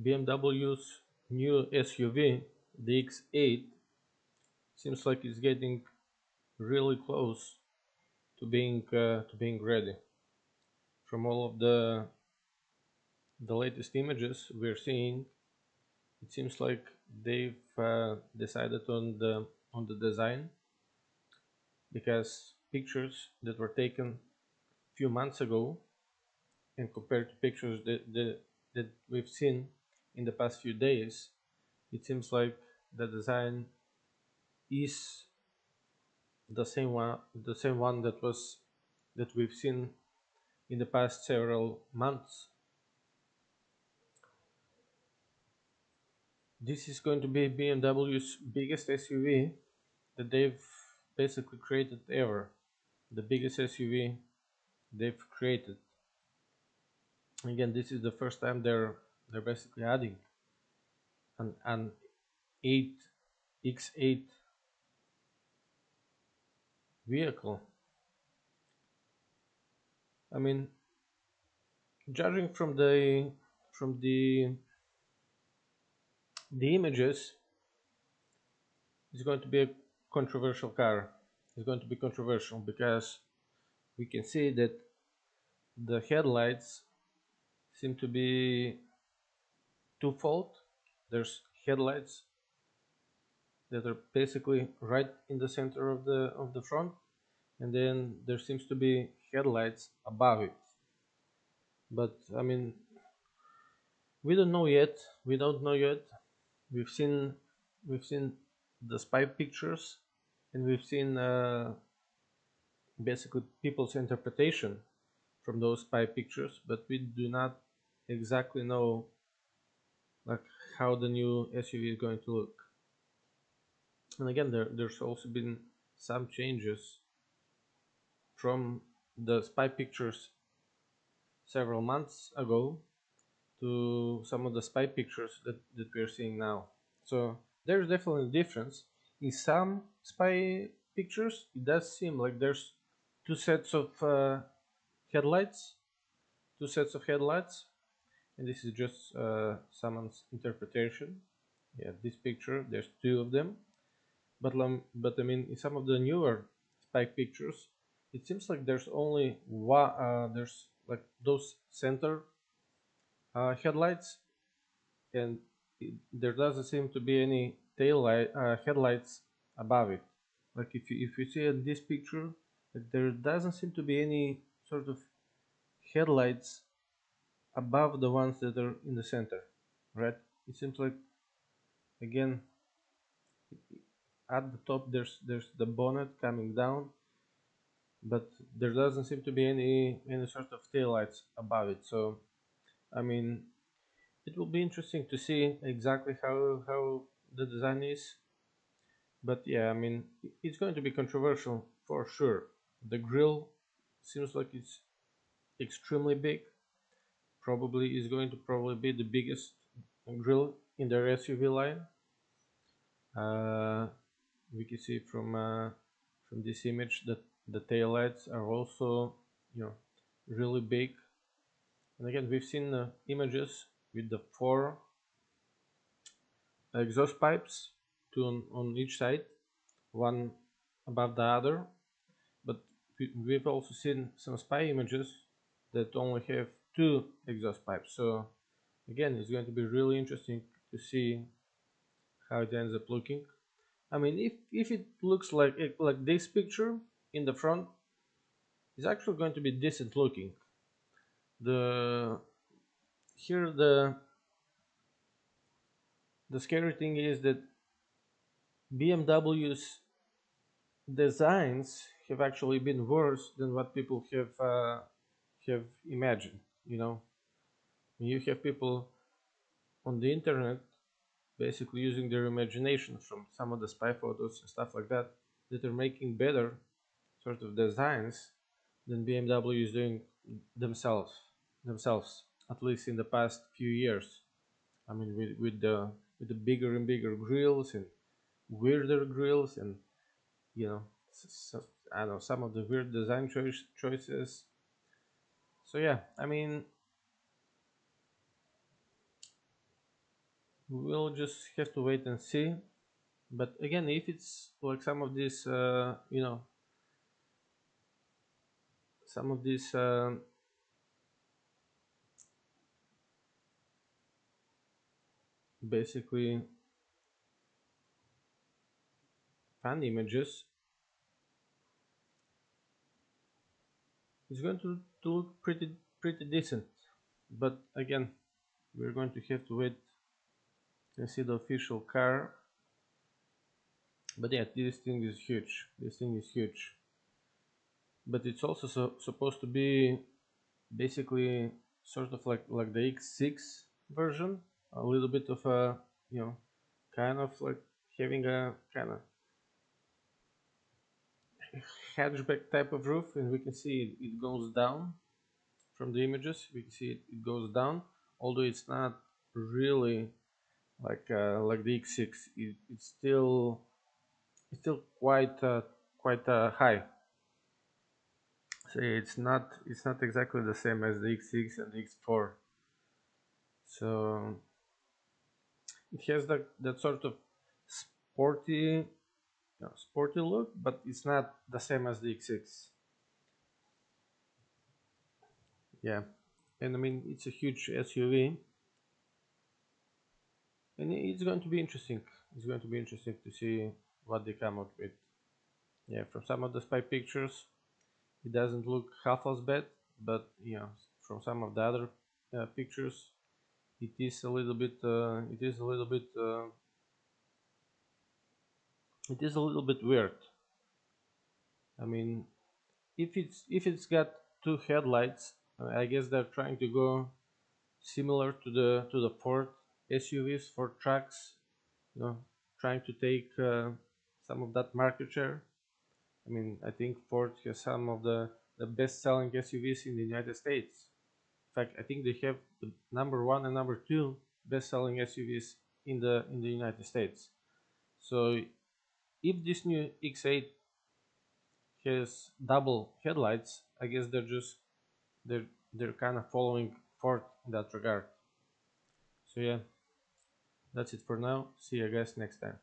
BMW's new SUV, the X8, seems like it's getting really close to being ready. From all of the latest images we're seeing, it seems like they've decided on the design, because pictures that were taken a few months ago and compared to pictures that we've seen in the past few days, it seems like the design is the same one that we've seen in the past several months. This is going to be BMW's biggest SUV that they've basically created ever. The biggest SUV they've created. Again, this is the first time they're basically adding an 8 X8 vehicle. I mean, judging from the images, it's going to be a controversial car. It's going to be controversial because we can see that the headlights seem to be twofold. There's headlights that are basically right in the center of the front, and then there seems to be headlights above it. But I mean, we don't know yet. We don't know yet. We've seen we've seen the spy pictures, and we've seen basically people's interpretation from those spy pictures, but we do not exactly know like how the new SUV is going to look. And again, there's also been some changes from the spy pictures several months ago to some of the spy pictures that we're seeing now. So there's definitely a difference. In some spy pictures, it does seem like there's two sets of headlights, two sets of headlights, and this is just someone's interpretation. Yeah, this picture, there's two of them, but I mean, in some of the newer spy pictures, it seems like there's only one. There's like those center headlights, and there doesn't seem to be any headlights above it. Like if you see in this picture, like there doesn't seem to be any sort of headlights above the ones that are in the center, right? It seems like, again, at the top there's the bonnet coming down, but there doesn't seem to be any sort of taillights above it. So I mean, it will be interesting to see exactly how the design is. But yeah, I mean, it's going to be controversial for sure. The grill seems like it's extremely big. Probably is going to probably be the biggest grill in their SUV line. Uh, we can see from this image that the taillights are also, you know, really big. And again, we've seen images with the four exhaust pipes, two on each side, one above the other. But we've also seen some spy images that only have two exhaust pipes. So again, it's going to be really interesting to see how it ends up looking. I mean, if it looks like this picture in the front, it's actually going to be decent looking. The here the scary thing is that BMW's designs have actually been worse than what people have imagined. You know, you have people on the internet basically using their imagination from some of the spy photos and stuff like that that are making better sort of designs than BMW is doing themselves, at least in the past few years. I mean, with the bigger and bigger grills and weirder grills, and you know, I don't know, some of the weird design choices. So yeah, I mean, we'll just have to wait and see. But again, if it's like some of these, some of these basically fan images, it's going to look pretty decent. But again, we're going to have to wait and see the official car. But yeah, this thing is huge. This thing is huge. But it's also supposed to be basically sort of like the X6 version, a little bit of a, kind of like having a kind of hatchback type of roof, and we can see it goes down from the images. We can see it goes down, although it's not really like the X6. It's still quite high. So it's not exactly the same as the X6 and the X4. So it has that sort of sporty, sporty look, but it's not the same as the X6. Yeah, and I mean it's a huge SUV, and it's going to be interesting. It's going to be interesting to see what they come up with. Yeah, from some of the spy pictures, it doesn't look half as bad, but from some of the other pictures, it is a little bit. It is a little bit. It is a little bit weird. I mean, if it's got two headlights, I guess they're trying to go similar to the Ford SUVs for trucks, you know, trying to take some of that market share. I mean, I think Ford has some of the best-selling SUVs in the United States. In fact, I think they have the number one and number two best-selling SUVs in the United States. So if this new X8 has double headlights, I guess they're kind of following Ford in that regard. So yeah, that's it for now. See you guys next time.